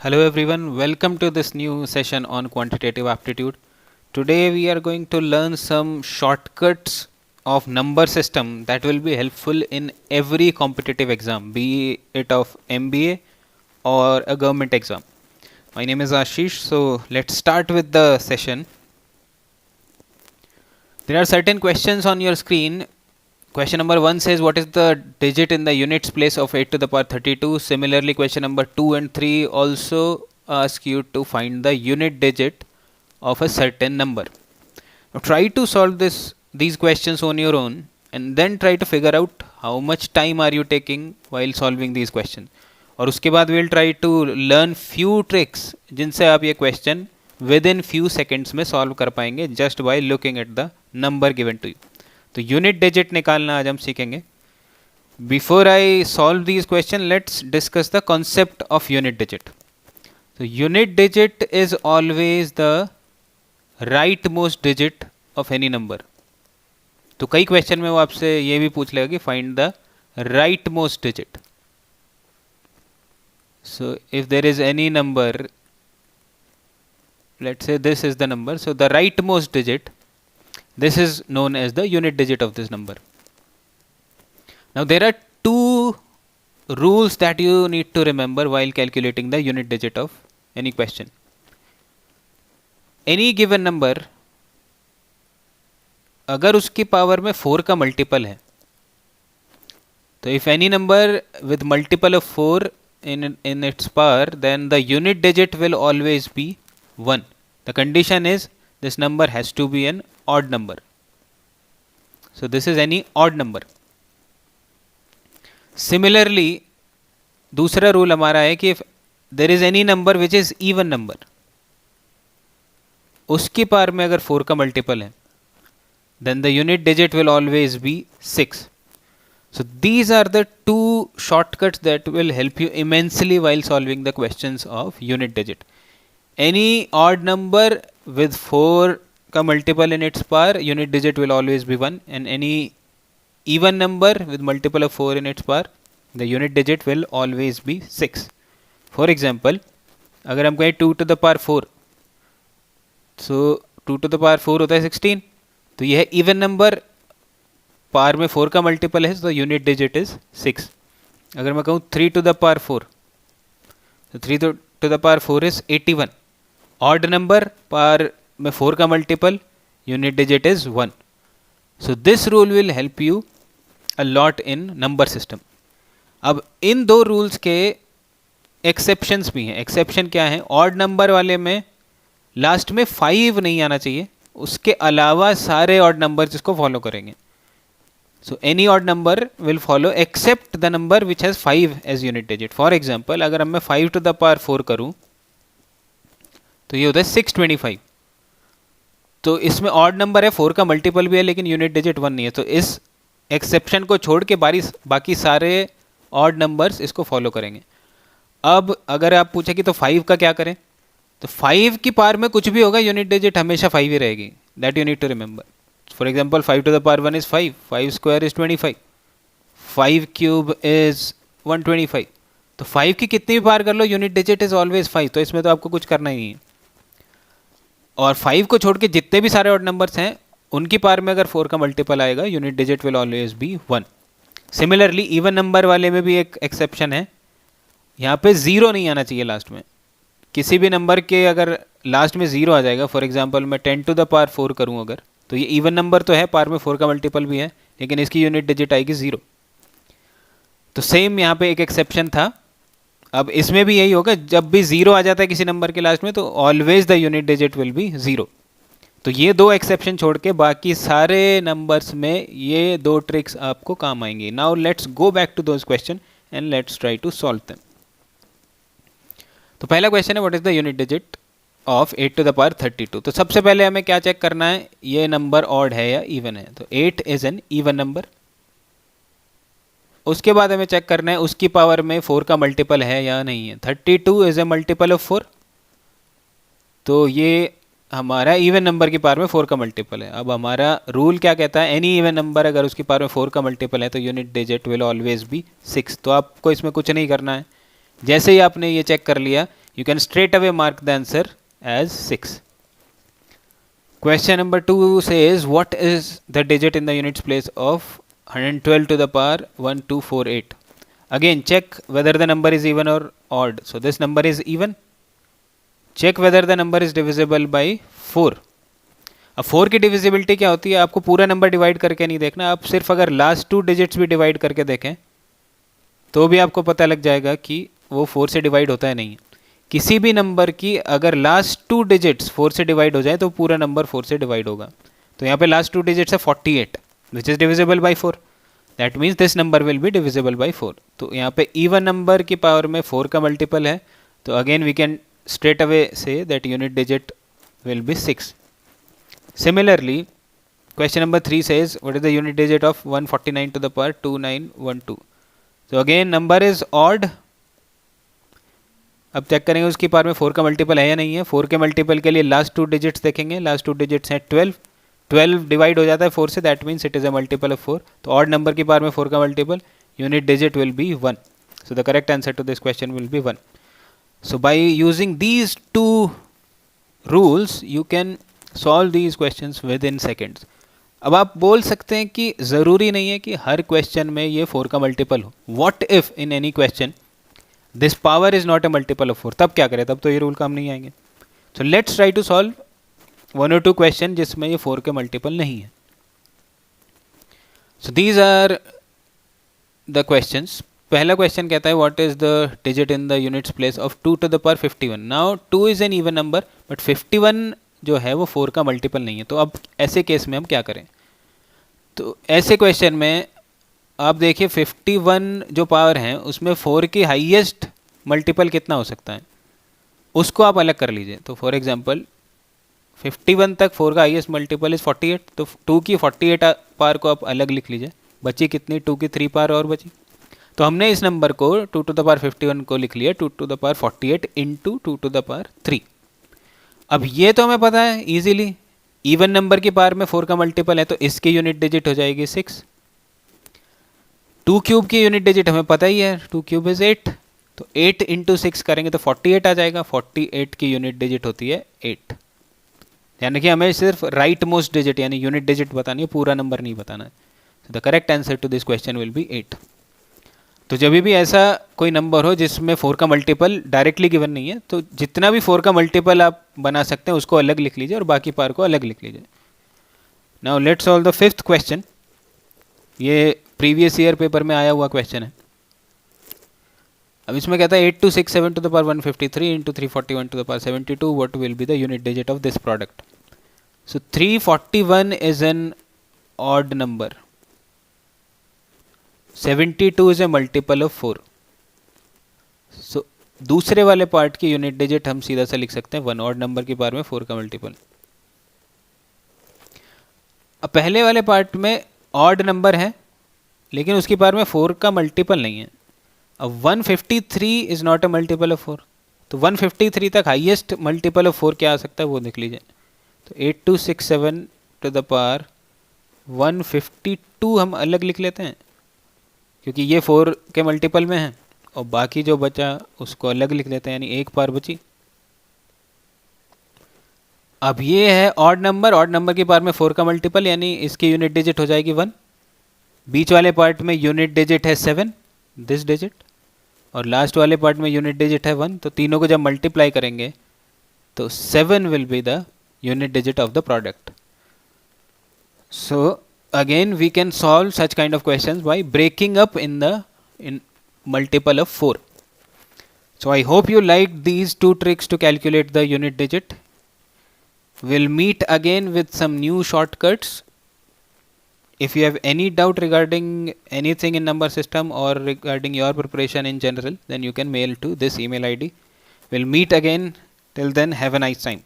Hello everyone, welcome to this new session on quantitative aptitude. Today we are going to learn some shortcuts of number system that will be helpful in every competitive exam, be it of MBA or a government exam. My name is Ashish, so let's start with the session. There are certain questions on your screen. Question number 1 says what is the digit in the units place of 8 to the power 32. Similarly, question number 2 and 3 also ask you to find the unit digit of a certain number. Now try to solve these questions on your own and then try to figure out how much time are you taking while solving these questions. और उसके बाद we'll try to learn few tricks जिनसे आप ये question within few seconds में solve कर पाएंगे just by looking at the number given to you. तो यूनिट डिजिट निकालना आज हम सीखेंगे. Before I solve these question let's discuss the concept of unit digit. तो unit digit is always the right most digit of any number. तो कई question में वो आपसे ये भी पूछ लेगा कि find the right most digit. So if there is any number, let's say this is the number, so the right most digit, this is known as the unit digit of this number. Now there are two rules that you need to remember while calculating the unit digit of any question. Any given number अगर उसकी power में 4 का multiple है, तो if any number with multiple of 4 in its power, then the unit digit will always be 1. The condition is this number has to be an odd number. So this is any odd number. Similarly, दूसरा rule हमारा है कि if there is any number which is even number, उसकी power में अगर 4 का multiple है, then the unit digit will always be 6. So these are the two shortcuts that will help you immensely while solving the questions of unit digit. Any odd number with 4 का multiple in its power, unit digit will always be 1, and any even number with multiple of 4 in its power, the unit digit will always be 6. For example, अगर हम कहें 2 to the power 4, so 2 to the power 4 होता है 16, तो यह even number power में 4 का multiple है, तो यूनिट डिजिट इज 6. अगर मैं कहूँ 3 to the power 4, तो 3 to the power 4 is 81. Odd number power में 4 का multiple, unit digit is 1. So this rule will help you a lot in number system. अब इन दो रूल्स के एक्सेप्शंस भी हैं. एक्सेप्शन क्या है? ऑड नंबर वाले में लास्ट में 5 नहीं आना चाहिए, उसके अलावा सारे ऑड नंबर्स इसको फॉलो करेंगे. So any odd number will follow except the number which has 5 as unit digit. For example, अगर मैं 5 to the power 4 करूँ तो ये होता है 625. तो इसमें ऑड नंबर है, 4 का मल्टीपल भी है, लेकिन यूनिट डिजिट 1 नहीं है. तो इस एक्सेप्शन को छोड़ के बाकी सारे ऑड नंबर्स इसको फॉलो करेंगे. अब अगर आप पूछे कि तो 5 का क्या करें, तो 5 की पावर में कुछ भी होगा, यूनिट डिजिट हमेशा 5 ही रहेगी. That you need to remember. For example 5 to the power 1 is 5, 5 square is 25, 5 cube is 125. तो 5 की कितनी भी पावर कर लो, यूनिट डिजिट इज ऑलवेज 5. तो इसमें तो आपको कुछ करना ही नहीं है. और 5 को छोड़ के जितने भी सारे ऑड नंबर्स हैं, उनकी पावर में अगर 4 का मल्टीपल आएगा, unit digit will always be 1. Similarly even number वाले में भी एक एक्सेप्शन है. यहाँ पे 0 नहीं आना चाहिए लास्ट में. किसी भी नंबर के अगर लास्ट में 0 आ जाएगा, फॉर एग्जाम्पल मैं 10 to the power 4 करूँ अगर, तो ये इवन नंबर तो है, पावर में 4 का मल्टीपल भी है, लेकिन इसकी यूनिट डिजिट आएगी 0. तो सेम यहाँ पे एक एक्सेप्शन था. अब इसमें भी यही होगा, जब भी 0 आ जाता है किसी नंबर के लास्ट में, तो always the unit digit will B 0. तो ये दो एक्सेप्शन छोड़ के बाकी सारे नंबर्स में ये दो ट्रिक्स आपको काम आएंगी. Now let's go back to those question and let's try to solve them. तो पहला क्वेश्चन है what is the unit digit of 8 to the power 32. तो सबसे पहले हमें क्या चेक करना है, ये नंबर ऑड है या इवन है. तो 8 इज एन इवन नंबर. उसके बाद हमें चेक करना है उसकी पावर में 4 का मल्टीपल है या नहीं है. 32 इज ए मल्टीपल ऑफ 4, तो ये हमारा इवन नंबर की पावर में 4 का मल्टीपल है. अब हमारा रूल क्या कहता है, एनी इवन नंबर अगर उसकी पावर में 4 का मल्टीपल है तो unit digit will always be 6. तो आपको इसमें कुछ नहीं करना है. जैसे ही आपने ये चेक कर लिया you can straight away mark the answer as 6. Question number 2 says, what is the digit in the units place of 112 to the power 1248? Again, check whether the number is even or odd. So this number is even. Check whether the number is divisible by 4. अब 4 की divisibility क्या होती है, आपको पूरा number divide करके नहीं देखना, आप सिर्फ अगर लास्ट 2 डिजिट्स भी डिवाइड करके देखें तो भी आपको पता लग जाएगा कि वो 4 से डिवाइड होता है नहीं। किसी भी नंबर की अगर लास्ट 2 डिजिट्स 4 से डिवाइड हो जाए तो पूरा नंबर 4 से डिवाइड होगा। तो यहाँ पे लास्ट 2 डिजिट्स है 48 which is divisible by 4, that means this number will be divisible by 4। तो यहाँ पे इवन नंबर की पावर में 4 का मल्टीपल है, तो again we can straight away say that unit digit will be 6. Similarly, question number 3 says, what is the unit digit of 149 to the power 2912? So again number is odd. अब check करेंगे उसकी power में 4 का multiple है या नहीं है। 4 के मल्टीपल के लिए लास्ट 2 डिजिट्स देखेंगे, लास्ट 2 डिजिट्स हैं 12 डिवाइड हो जाता है 4 से, that means it is a multiple of 4। तो ऑड नंबर की पावर में 4 का multiple, unit digit will be 1। So the correct answer to this question will be 1. So by using these two rules you can solve these questions within seconds. अब आप बोल सकते हैं कि ज़रूरी नहीं है कि हर क्वेश्चन में ये 4 का मल्टीपल हो. What if in any question this power is not a multiple of 4? तब क्या करें, तब तो ये रूल काम नहीं आएंगे. So let's try to solve 1 or 2 question जिसमें ये 4 के मल्टीपल नहीं है. So these are the questions. पहला क्वेश्चन कहता है what is the digit in the units place of 2 to the power 51. Now 2 is an even number but 51 जो है वो 4 का मल्टीपल नहीं है. तो अब ऐसे केस में हम क्या करें, तो ऐसे क्वेश्चन में आप देखिए 51 जो पावर है उसमें 4 की हाईएस्ट मल्टीपल कितना हो सकता है उसको आप अलग कर लीजिए. तो फॉर एग्जांपल 51 तक 4 का हाईएस्ट मल्टीपल इज 48, तो 2 की 48 पावर को आप अलग लिख लीजिए. बची कितनी, 2 की 3 पावर और बची. तो हमने इस नंबर को 2 to the power 51 को लिख लिया 2 to the power 48 into 2 to the power 3. अब ये तो हमें पता है इजीली, इवन नंबर की पावर में 4 का मल्टीपल है तो इसकी यूनिट डिजिट हो जाएगी 6. 2 क्यूब की यूनिट डिजिट हमें पता ही है, 2 क्यूब इज 8, तो 8 इंटू 6 करेंगे तो 48 आ जाएगा. 48 की यूनिट डिजिट होती है 8. यानी कि हमें सिर्फ राइट मोस्ट डिजिट यानी यूनिट डिजिट बतानी है, पूरा नंबर नहीं बताना है. The correct answer to this question will be 8. तो जब भी ऐसा कोई नंबर हो जिसमें 4 का मल्टीपल डायरेक्टली गिवन नहीं है तो जितना भी 4 का मल्टीपल आप बना सकते हैं उसको अलग लिख लीजिए और बाकी पावर को अलग लिख लीजिए. Now let's solve the 5th question. ये प्रीवियस ईयर पेपर में आया हुआ क्वेश्चन है. अब इसमें कहता है 8267 to the power 153 into 341 to the power 72 what will be the unit digit of this product. So 341 is an odd number. 72 is a multiple of 4. So दूसरे वाले पार्ट की यूनिट डिजिट हम सीधा सा लिख सकते हैं 1. ऑड नंबर की पावर में 4 का मल्टीपल. अब पहले वाले पार्ट में ऑड नंबर है लेकिन उसकी पावर में 4 का मल्टीपल नहीं है. अब 153 is not a multiple of 4, तो 153 तक हाईएस्ट मल्टीपल ऑफ 4 क्या आ सकता है वो देख लीजिए. तो 8267 टू द पावर 152 हम अलग लिख लेते हैं क्योंकि ये 4 के मल्टीपल में है और बाकी जो बचा उसको अलग लिख लेते हैं यानी एक पावर बची. अब ये है ऑड नंबर की पावर में 4 का मल्टीपल यानी इसकी यूनिट डिजिट हो जाएगी 1. बीच वाले पार्ट में यूनिट डिजिट है 7 दिस डिजिट और लास्ट वाले पार्ट में यूनिट डिजिट है 1. तो तीनों को जब मल्टीप्लाई करेंगे तो 7 will be the unit digit of the product. So again we can solve such kind of questions by breaking up in multiple of 4. So I hope you liked these 2 tricks to calculate the unit digit. We'll meet again with some new shortcuts. If you have any doubt regarding anything in number system or regarding your preparation in general, then you can mail to this email ID. We'll meet again. Till then, have a nice time.